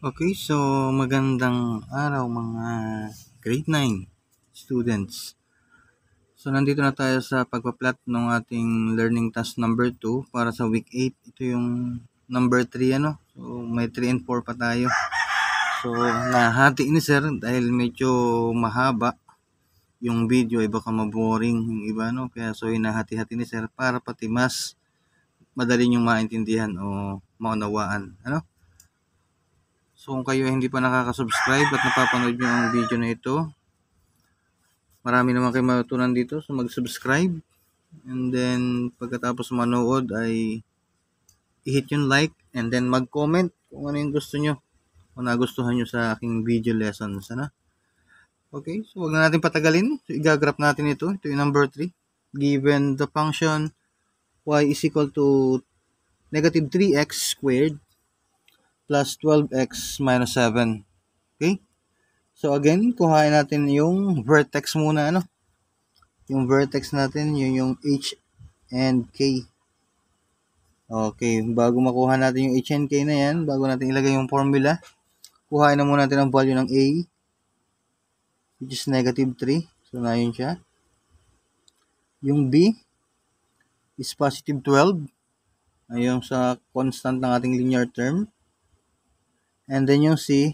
Okay, so magandang araw mga grade 9 students. So nandito na tayo sa pagpa-plot ng ating learning task number 2 para sa week 8. Ito yung number 3 ano. So may 3 and 4 pa tayo. So nahati ni sir dahil medyo mahaba yung video, ay baka maboring yung iba no. Kaya so hinahati-hati ni sir para pati mas madali yung maintindihan o maunawaan ano. So kung kayo hindi pa nakaka-subscribe at napapanood nyo ang video na ito, marami naman kayo matutunan dito. So mag-subscribe, and then pagkatapos manood ay i-hit yung like, and then mag-comment kung ano yung gusto nyo, kung nagustuhan nyo sa aking video lessons. Ano? Okay, so wag na natin patagalin. So i-graph natin ito. Ito yung number 3. Given the function y is equal to negative 3x squared plus 12x minus 7. Okay? So again, kuhain natin yung vertex muna ano. Yung vertex natin, yun yung h and k. Okay, bago makuha natin yung h and k na yan, bago natin ilagay yung formula, kuhain na muna natin ang value ng a, which is negative 3. So na yun siya. Yung b is positive 12. Ayun sa constant ng ating linear term. And then yung c,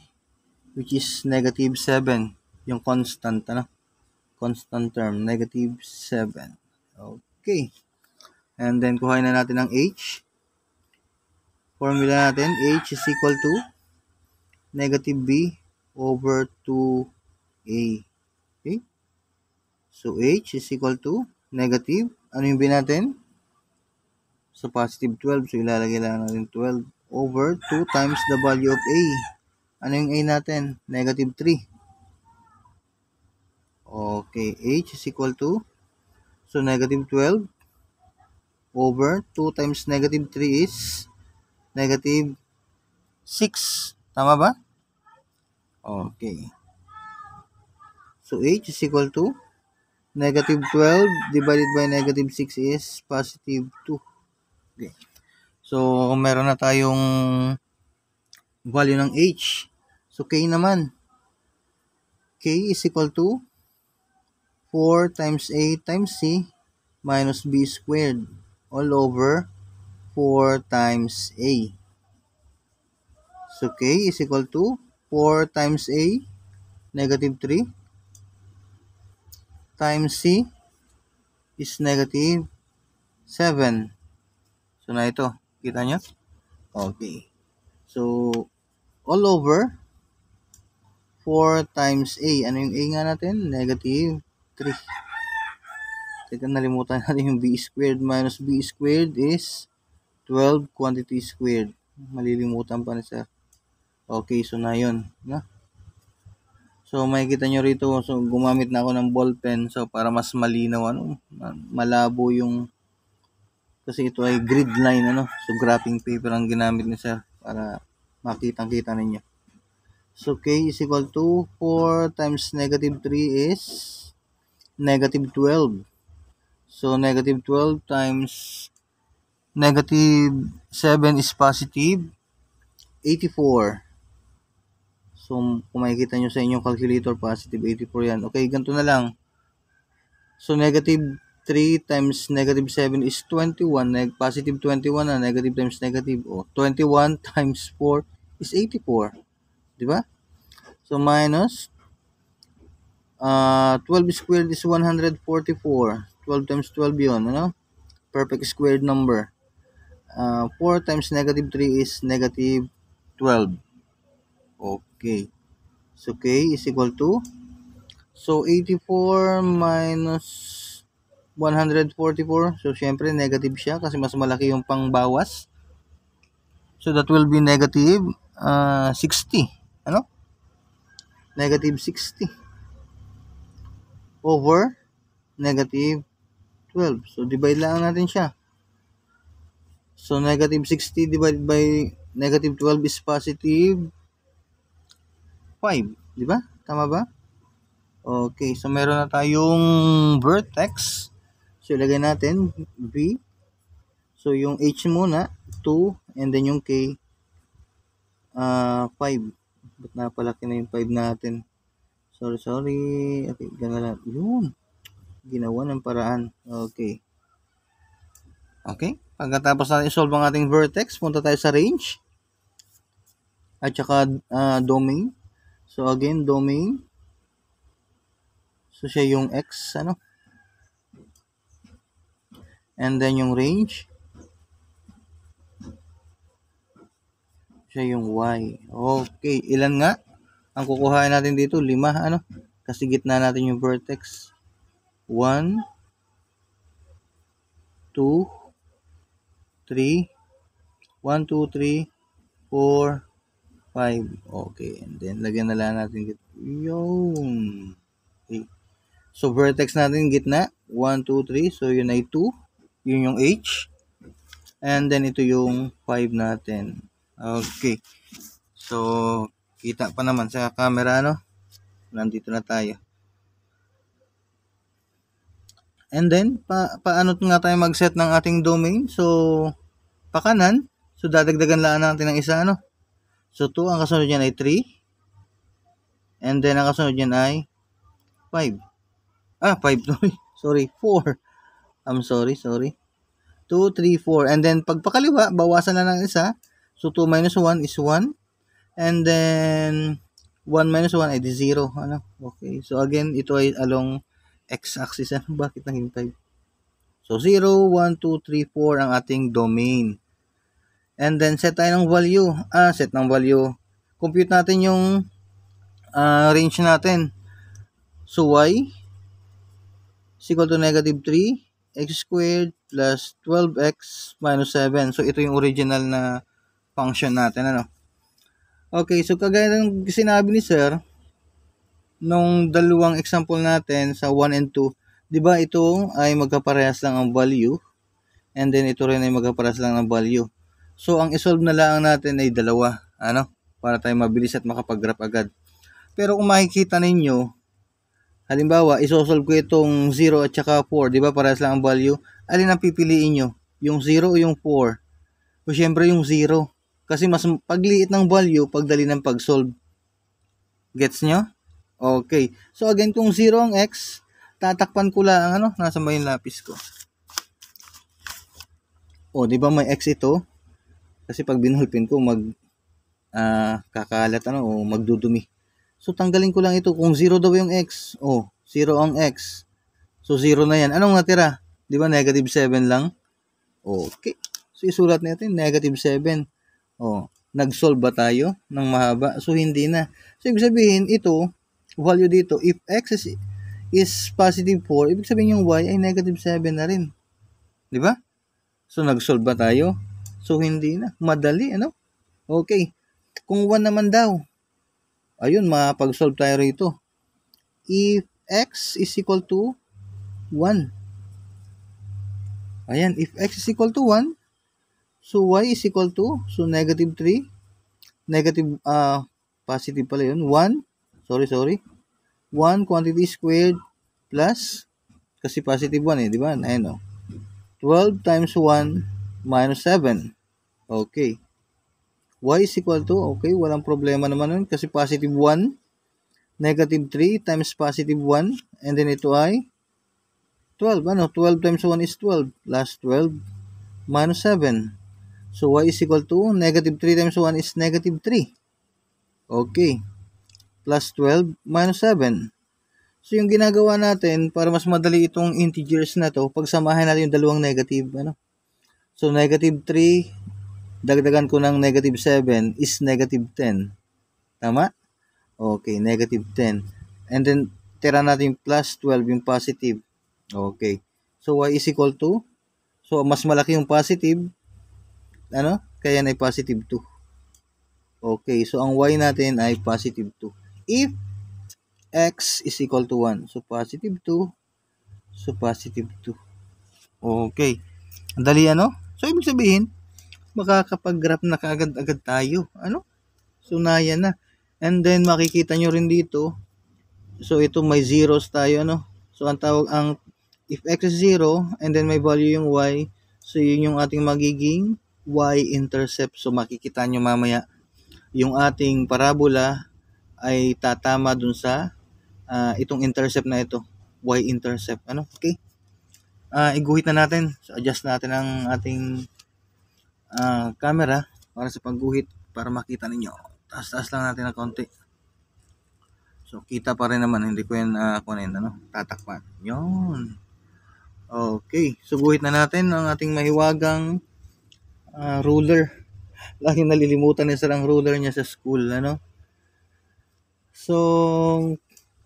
which is negative 7. Yung constant, ano? Constant term, negative 7. Okay. And then, kuhain na natin ang h. Formula natin, h is equal to negative b over 2a. Okay? So, h is equal to negative. Ano yung b natin? So, positive 12. So, ilalagay lang natin 12 over 2 times the value of a. Ano yung a natin? Negative 3. Okay, h is equal to, so negative 12 over 2 times negative 3 is negative 6. Tama ba? Okay. So h is equal to negative 12 divided by negative 6 is positive 2. Okay. So, meron na tayong value ng h. So, k naman. K is equal to 4 times a times c minus b squared all over 4 times a. So, k is equal to 4 times a, negative 3, times c is negative 7. So, na ito. Kita nyo? Okay. So, all over 4 times a. Ano yung a nga natin? Negative 3. Teka, nalimutan natin yung b squared minus b squared is 12 quantity squared. Malilimutan pa na siya. Okay, so na yun. No? So, makikita nyo rito, so gumamit na ako ng ball pen so para mas malinaw, ano, malabo yung, kasi ito ay grid line, ano, so graphing paper ang ginamit niya sir para makitang-kita ninyo. So, k is equal to 4 times negative 3 is negative 12. So, negative 12 times negative 7 is positive 84. So, kung makikita nyo sa inyong calculator, positive 84 yan. Okay, ganito na lang. So, negative 3 times negative 7 is 21. Positive 21 na, negative times negative. 21 times 4 is 84. Diba? So, minus 12 squared is 144. 12 times 12 yun, ano? Perfect squared number. 4 times negative 3 is negative 12. Okay. So, k is equal to, so 84 minus 144. So, syempre, negative siya kasi mas malaki yung pangbawas. So, that will be negative 60. Ano? Negative 60 over negative 12. So, divide lang natin siya. So, negative 60 divided by negative 12 is positive 5. Diba? Tama ba? Okay. So, meron na tayong vertex. So, ilagay natin V. So, yung H muna, 2. And then yung K, 5. Ba't napalaki na yung 5 natin? Sorry. Okay, ganun lang. Yun. Ginawa ng paraan. Okay. Pagkatapos natin i-solve ang ating vertex, punta tayo sa range. At saka domain. So again, domain. So siya yung x, And then yung range. Siya yung y. Okay, ilan nga? Ang kukuhain natin dito, 5, Kasi gitna natin yung vertex. 1, 2, 3, 1, 2, 3, 4, 5. Okay, and then lagyan na lang natin dito. Yun. Okay. So vertex natin gitna, 1, 2, 3. So yun ay 2. Yun yung h. And then ito yung 5 natin. Okay. So kita pa naman sa camera, Nandito na tayo. And then, paano nga tayo mag-set ng ating domain? So, pakanan. So, dadagdagan lang natin ng isa, So, 2. Ang kasunod yan ay 3. And then, ang kasunod yan ay 5. 5, sorry. 4. I'm sorry. 2, 3, 4. And then, pag pakaliwa, bawasan na ng isa. So, 2 minus 1 is 1. And then, 1 minus 1 ay 0. Okay. So, again, ito ay along x-axis. Bakit naging 5? So, 0, 1, 2, 3, 4 ang ating domain. And then, set tayo ng value. Set ng value. Compute natin yung range natin. So, y is equal to negative 3, x squared plus 12x minus 7. So, ito yung original na function natin, Okay, so kagaya ng sinabi ni sir, nung dalawang example natin sa 1 and 2, di ba ito ay magkaparehas lang ang value, and then ito rin ay magkaparehas lang ng value. So, ang isolve na lang natin ay dalawa, para tayo mabilis at makapag-graph agad. Pero kung makikita ninyo, halimbawa, isosolve ko itong 0 at saka 4, di ba parehas lang ang value? Alin ang pipiliin nyo? Yung 0 o yung 4? O syempre yung 0. Kasi mas pagliit ng value, pagdali ng pag-solve. Gets nyo? Okay. So again, kung 0 ang x, tatakpan ko lang, nasa ba yung lapis ko? O, di ba may x ito? Kasi pag binulpin ko, kakalat, o magdudumi. So tanggalin ko lang ito. Kung 0 daw yung x, 0 ang x. So 0 na yan. Anong natira? Di ba negative 7 lang? Okay. So isulat natin, negative 7. Nag-solve ba tayo ng mahaba? So, hindi na. So, ibig sabihin, ito, value dito, if x is positive 4, ibig sabihin yung y ay negative 7 na rin. Di ba? So, nag-solve ba tayo? So, hindi na. Madali, Okay. Kung 1 naman daw, ayun, makapag-solve tayo rito. If x is equal to 1. Ayan, if x is equal to 1, so y is equal to, so negative 3, negative, positive pala yun, 1, sorry, 1 quantity squared plus, kasi positive 1 di ba? Ayan 12 times 1 minus 7. Okay. Y is equal to, okay, walang problema naman nun, kasi positive 1, negative 3 times positive 1, and then ito ay 12, 12 times 1 is 12, plus 12 minus 7. So, y is equal to, negative 3 times 1 is negative 3. Okay. Plus 12 minus 7. So, yung ginagawa natin, para mas madali itong integers na to, pagsamahin natin yung dalawang negative, So, negative 3, dagdagan ko ng negative 7 is negative 10. Tama? Okay, negative 10. And then, tira natin plus 12 yung positive. Okay. So, y is equal to, so, mas malaki yung positive, kaya na ay positive 2. Okay, so ang y natin ay positive 2. If x is equal to 1, so positive 2, so positive 2. Okay, dali So, ibig sabihin, makakapag-graph na kaagad-agad tayo. So, naya na. And then, makikita nyo rin dito, so ito may zeros tayo, So, if x is 0, and then may value yung y, so yun yung ating magiging y-intercept. So, makikita nyo mamaya yung ating parabola ay tatama dun sa itong intercept na ito, y-intercept. Okay? Iguhit na natin. So, adjust natin ang ating camera para sa pagguhit para makita ninyo. Taas-taas lang natin ng konti. So, kita pa rin naman. Hindi ko yan tatakpan. Yun. Okay. So, guhit na natin ang ating mahiwagang ruler. Laging nalilimutan niya ng ruler niya sa school. So,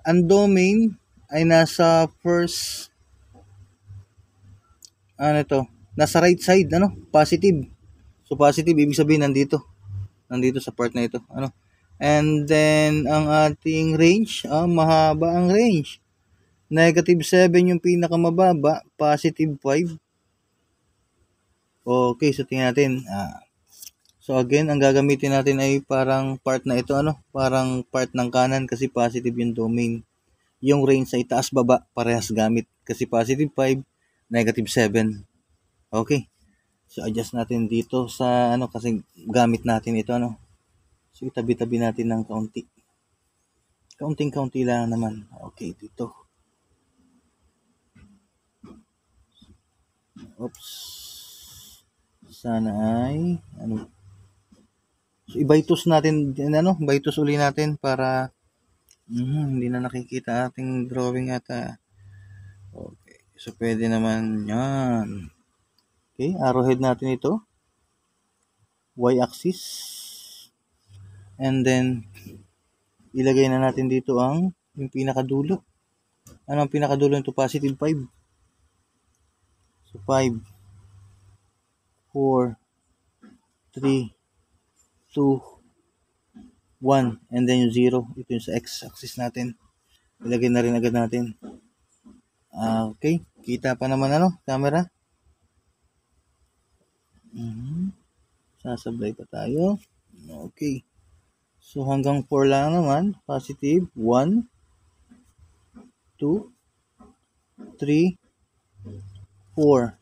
ang domain ay nasa first nasa right side, positive. So, positive, ibig sabihin nandito sa part na ito, and then ang ating range, mahaba ang range. -7 yung pinakamababa, +5. Okay, so tingnan natin. So again, ang gagamitin natin ay parang part na ito, parang part ng kanan kasi positive yung domain. Yung range sa itaas baba parehas gamit kasi +5, -7. Okay. So adjust natin dito sa kasi gamit natin ito, So itabi-tabi natin ng kaunti. Kaunting-kaunti lang naman. Okay, dito. Oops. Sana ay So ibaitos natin baitos uli natin para hindi na nakikita ating drawing ata. Okay. So pwede naman 'yan. Okay, arrowhead natin ito. Y-axis. And then ilagay na natin dito yung pinakadulo. Ano ang pinakadulo nito? +5. So 5, 4, 3, 2, 1, and then yung 0. Ito yung sa x-axis natin. Ilagay na rin agad natin. Okay, kita pa naman camera. Sasablay pa tayo. Okay. So hanggang 4 lang naman. Positive. 1, 2, 3, 4.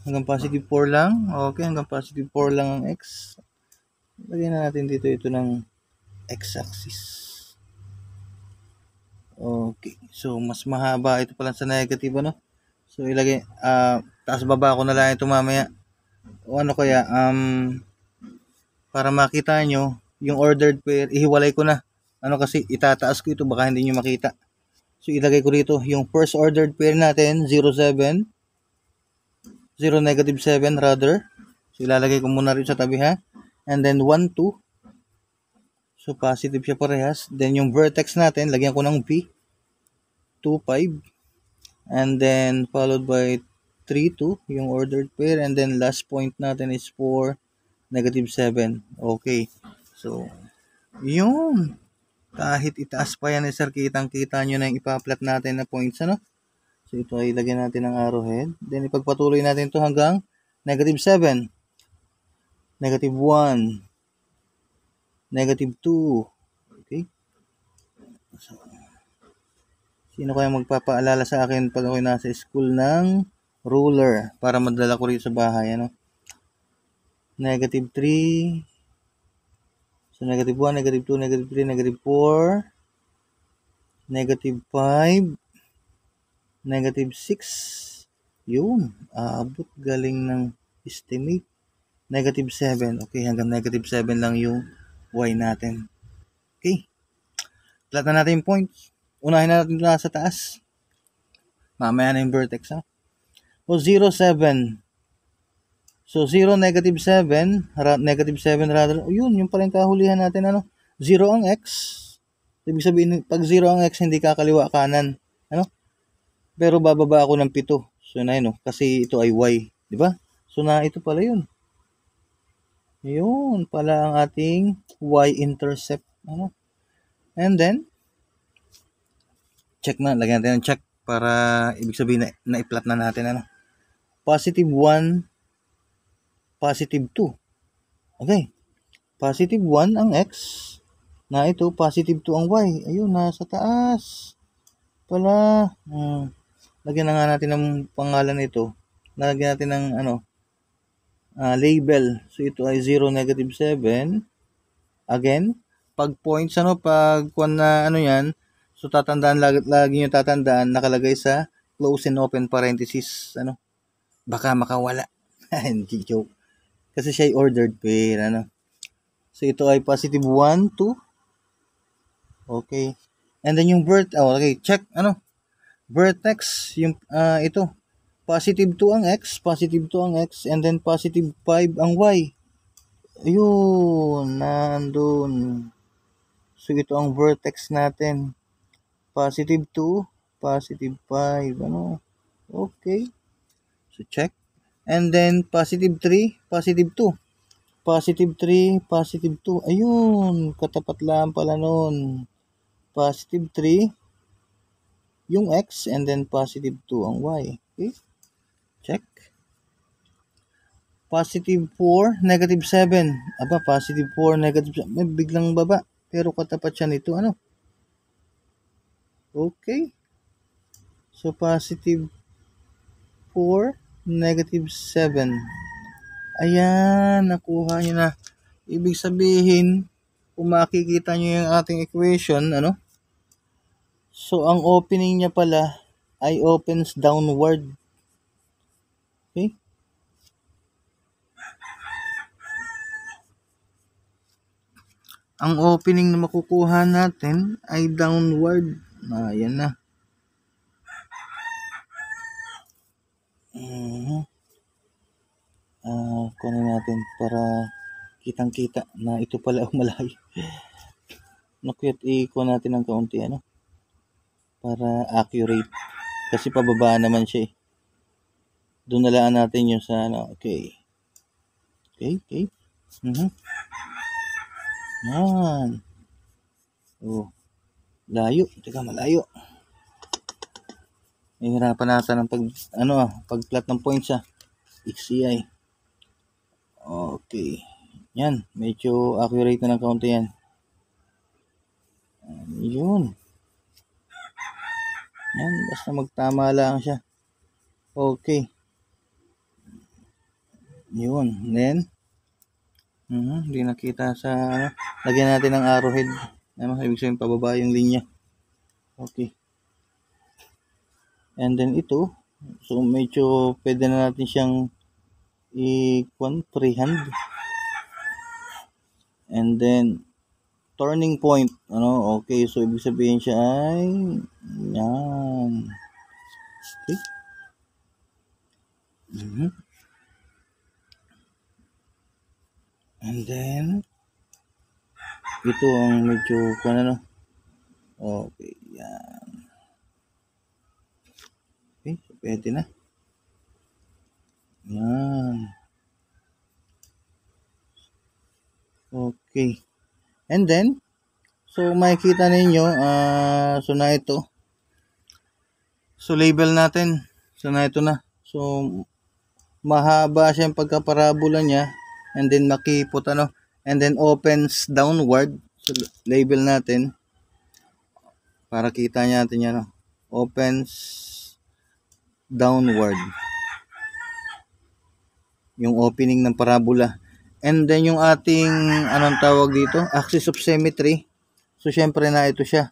Hanggang positive 4 lang. Okay, hanggang positive 4 lang ang x. Lagyan na natin dito ito ng x-axis. Okay. So mas mahaba ito pala sa negative, So ilagay taas baba ko na lang ito mamaya. O kaya para makita nyo yung ordered pair, ihiwalay ko na. Kasi itataas ko ito baka hindi nyo makita. So ilagay ko dito yung first ordered pair natin, 0, 7 rather. So ilalagay ko muna rin sa tabi, ha. And then 1, 2. So positive siya parehas. Then yung vertex natin, lagyan ko ng V. 2, 5. And then followed by 3, 2, yung ordered pair. And then last point natin is 4, -7. Okay. So, yun. Kahit itaas pa yan, sir, kitang-kita nyo na yung ipa-plot natin na points, So, ito ay lagyan natin ng arrowhead. Then, ipagpatuloy natin ito hanggang -7, -1, -2. Okay? So, sino kaya magpapaalala sa akin pag ako'y nasa school ng ruler para madala ko rin sa bahay, -3. So, -1, -2, -3, -4, -5, -6. Yun. Abot galing ng estimate. -7. Okay, hanggang -7 lang yung y natin. Okay. Plot na natin yung points. Unahin na natin sa taas. Mamaya na yung vertex, ha. O 0, 7. So 0, -7, -7 rather. Yun, yung pala yung kahulihan natin, 0 ang x. Ibig sabihin, pag 0 ang x, hindi kakaliwa kanan. Pero bababa ako ng 7. So na yun, kasi ito ay y. Di ba? So na ito pala yun. Yun pala ang ating y-intercept. And then, check na. Lagyan natin ng check para ibig sabihin na i-plot na natin. +1, +2. Okay. +1 ang x. Na ito, +2 ang y. Ayun, nasa taas. Pala. Lagyan na nga natin ng pangalan nito. Lagyan natin ng label. So ito ay 0, -7. Again, pag points, pag kung na yan, so tatandaan, lagi nyo tatandaan, nakalagay sa close and open parenthesis, baka makawala. Hindi joke. Kasi siya ay ordered pair, So, ito ay positive 1, 2. Okay. And then yung okay, check, vertex, yung, ito, positive 2 ang x, and then positive 5 ang y. Ayun, nandun. So, ito ang vertex natin. Positive 2, positive 5, Okay. So, check. And then, positive 3, positive 2. Positive 3, positive 2. Ayun, katapat lang pala nun. Positive 3, yung x, and then positive 2 ang y. Okay? Check. Positive 4, negative 7. Aba, positive 4, negative 7. May biglang baba. Pero katapat siya nito, Okay. So, positive 4, negative 7. Ayan, nakuha nyo na. Ibig sabihin, kung makikita nyo yung ating equation, So, ang opening niya pala ay opens downward. Okay? Ang opening na makukuha natin ay downward. Ayan na. Kunin natin para kitang-kita na ito pala ang malayo. Nakyat i-kuha natin ng kaunti, para accurate. Kasi pababa naman siya eh. Doon nalaan natin yung sa, okay. Okay. Yan. Oh. Layo. Teka, malayo. Hihirapan natin ng pag-plot ng points XCI. Okay. Yan. Medyo accurate na ng kaunti yan. Yun. Yan. Basta magtama lang siya. Okay. Yun. Then, hindi nakita sa, lagyan natin ng arrowhead. Ibig sabihin, pababa yung linya. Okay. And then ito, so medyo pwede na natin siyang freehand. And then, turning point, okay, so ibig sabihin siya ay, yan. Okay. And then, ito ang medyo, okay, yan. Okay, so pwede na. Yan. Okay. And then, so makikita ninyo, so na ito. So label natin. So na ito na. So mahaba siya yung pagkaparabola niya, and then makipot, and then opens downward. So label natin para kita natin yan, opens downward yung opening ng parabola. And then yung ating anong tawag dito, axis of symmetry. So syempre na ito siya.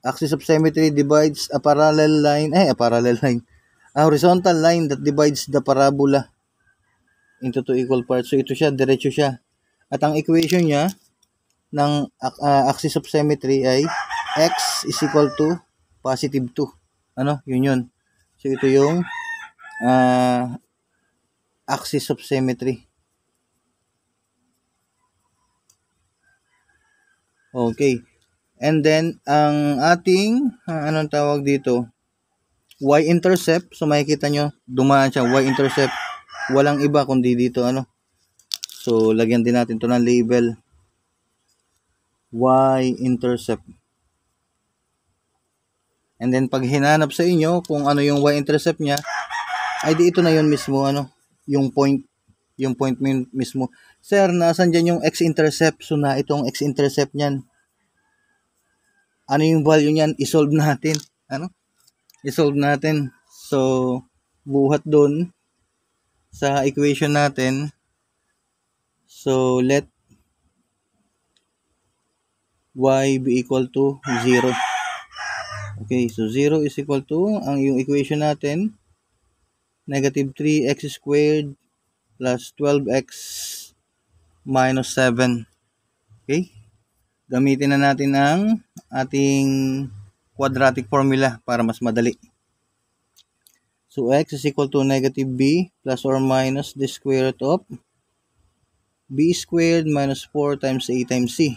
Axis of symmetry divides a horizontal line that divides the parabola into two equal parts. So ito siya, diretso siya. At ang equation niya ng axis of symmetry ay x is equal to positive 2. Yun. So ito yung axis of symmetry. Okay. And then ang ating anong tawag dito, y-intercept. So makikita nyo, dumaan siya, y-intercept. Walang iba kundi dito, So lagyan din natin to ng label, y-intercept. And then pag hinanap sa inyo kung ano yung y-intercept niya, ay di ito na yun mismo, yung point mismo. Sir, nasan dyan yung x-intercept? So na itong x-intercept niyan. Ano yung value niyan? I-solve natin. I-solve natin. So, buhat doon sa equation natin. So, let y be equal to 0. Okay, so 0 is equal to, yung equation natin, negative 3x squared plus 12x minus 7. Okay, gamitin na natin ang ating quadratic formula para mas madali. So x is equal to negative b plus or minus the square root of b squared minus 4 times a times c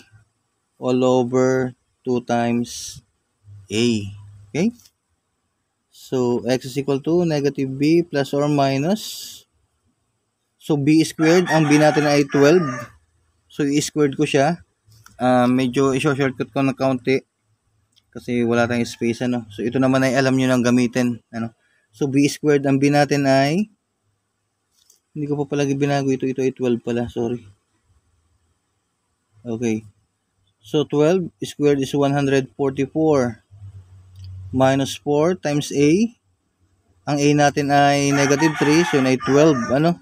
all over 2 times a. Okay? So x is equal to negative b plus or minus. So b squared, ang b natin ay 12. So i-squared ko siya. Medyo i-shortcut ko ng kaunti kasi wala tayong space, ano. So ito naman ay alam niyo nang gamitin, ano. So b squared, ang b natin ay, hindi ko pa palagi binago ito ay 12 pala, sorry. Okay. So 12 squared is 144 minus 4 times a. Ang a natin ay negative 3, so yun ay 12, ano.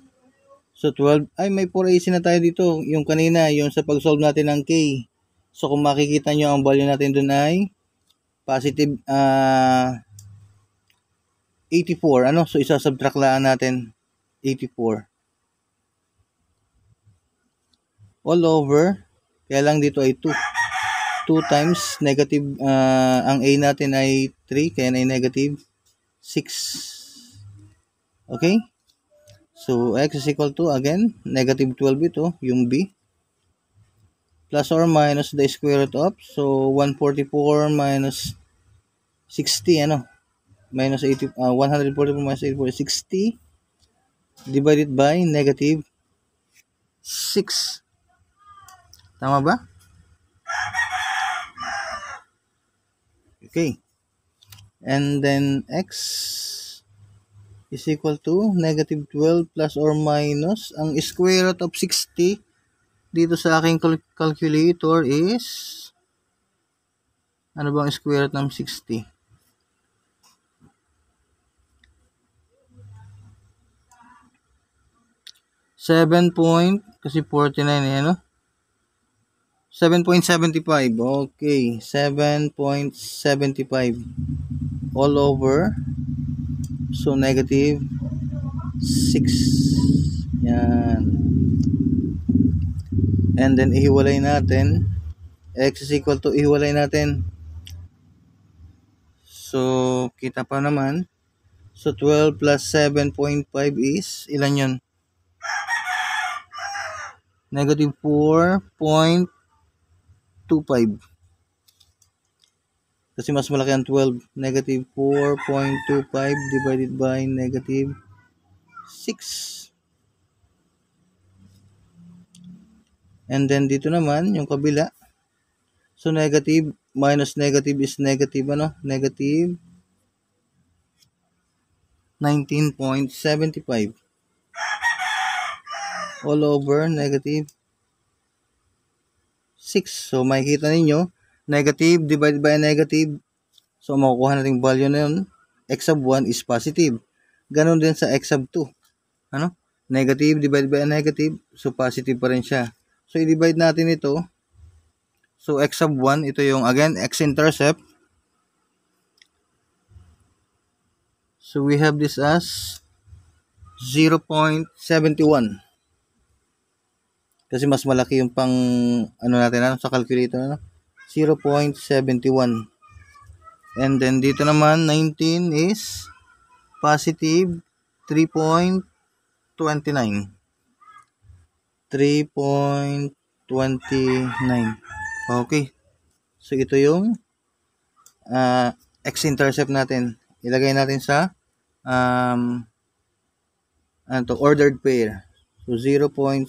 So 12, ay may 4ac na tayo dito. Yung kanina, yung sa pag-solve natin ng k. So kung makikita nyo, ang value natin dun ay positive 84, ano. So isa-subtract lang natin 84 all over, kaya lang dito ay 2 times negative, ang a natin ay 3, kaya na ay negative 6. Okay, so x is equal to, again, negative 12 ito, yung b, plus or minus the square root of, so 144 minus 60, ano, minus 80, 144 minus 84, 60 divided by negative 6. Tama ba? Okay. And then x is equal to negative 12 plus or minus, ang square root of 60 dito sa aking calculator is, ano bang square root ng 60? 7 point, kasi 49 eh, ano? 7.75. Okay, 7.75 all over, so negative 6. Yan. And then ihiwalay natin, x is equal to, ihiwalay natin. So kita pa naman. So 12 plus 7.5 is, ilan yun? Negative 4.25. Kasi mas malaki ang 12. Negative 4.25 divided by negative 6. And then dito naman, yung kabila. So negative minus negative is negative, ano? Negative 19.75 all over negative 6. So makikita ninyo, negative divided by negative. So makukuha nating value na yun. X sub 1 is positive. Ganon din sa x sub 2. Ano? Negative divided by negative. So positive pa rin siya. So i-divide natin ito. So x sub 1, ito yung, again, x-intercept. So we have this as 0.71. Kasi mas malaki yung pang, ano natin, ano, sa calculator, ano? 0.71. And then dito naman, 19 is positive 3.29. 3.29. Okay. So ito yung x-intercept natin. Ilagay natin sa ordered pair. So 0.71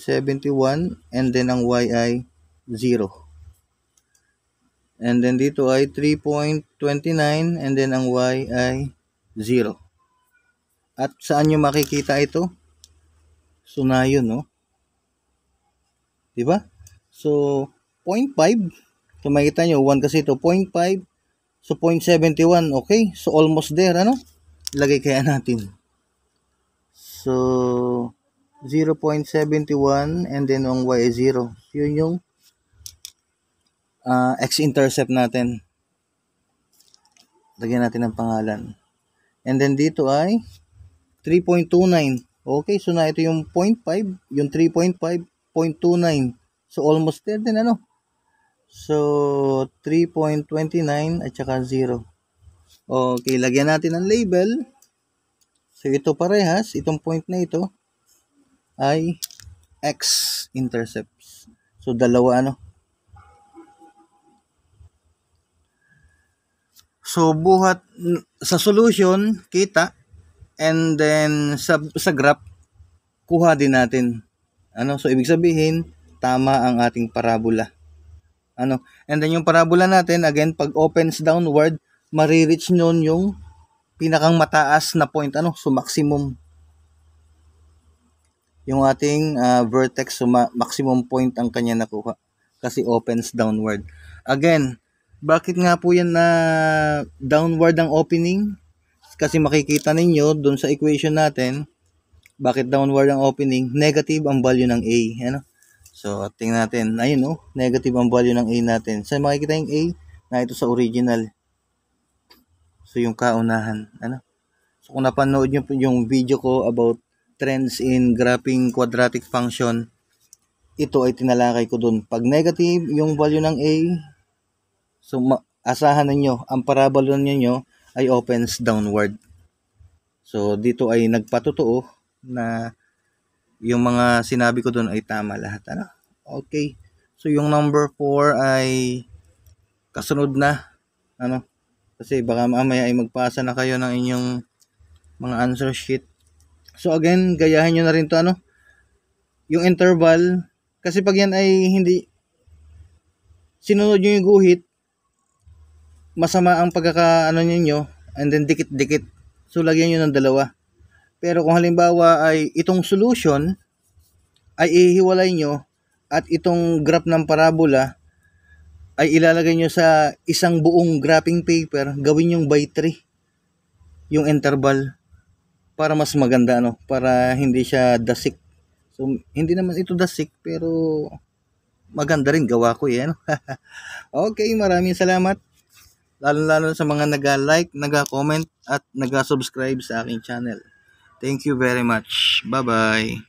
and then ang y ay 0. And then dito ay 3.29 and then ang y ay 0. At saan nyo makikita ito? So na yun, no? Diba? So 0.5. So makikita nyo, 1 kasi ito, 0.5. So 0.71, okay? So almost there, ano? Ilagay kaya natin. So 0.71 and then ang y is 0. Yun yung x-intercept natin. Lagyan natin ng pangalan. And then dito ay 3.29. Okay, so na ito yung 0.5, yung 3.5, 0.29. So almost there din ano. So 3.29 at saka 0. Okay, lagyan natin ng label. So ito parehas, itong point na ito ay x-intercepts. So dalawa ano. So buhat sa solution kita, and then sa graph kuha din natin. Ano? So ibig sabihin tama ang ating parabola. Ano? And then yung parabola natin again pag opens downward, mare-reach noon yung pinakang mataas na point ano, so maximum. Yung ating vertex, so maximum point ang kanya nakuha kasi opens downward. Again, bakit nga po yan na downward ang opening? Kasi makikita ninyo dun sa equation natin, bakit downward ang opening? Negative ang value ng A. Ano? So, tingnan natin. Ayun, no? Negative ang value ng A natin. Saan makikita yung A? Na ito sa original. So, yung kaunahan. Ano? So, kung napanood nyo yung video ko about trends in graphing quadratic function, ito ay tinalakay ko dun. Pag negative yung value ng A, so, asahan ninyo, ang parabola ninyo ay opens downward. So, dito ay nagpatotoo na yung mga sinabi ko doon ay tama lahat. Ano? Okay. So, yung number 4 ay kasunod na. Ano? Kasi baka mamaya ay magpasa na kayo ng inyong mga answer sheet. So, again, gayahin nyo na rin to ano? Yung interval. Kasi pag yan ay hindi sinunod nyo yung guhit, masama ang pagkakaano ninyo, and then dikit-dikit. So, lagyan nyo ng dalawa. Pero kung halimbawa ay itong solution ay ihiwalay nyo at itong graph ng parabola ay ilalagay nyo sa isang buong graphing paper, gawin yung by 3 yung interval para mas maganda ano, para hindi siya dasik. So, hindi naman ito dasik pero maganda rin gawa ko yan. Okay, maraming salamat. Lalo sa mga nag-like, nag-comment at nag-subscribe sa aking channel. Thank you very much. Bye-bye.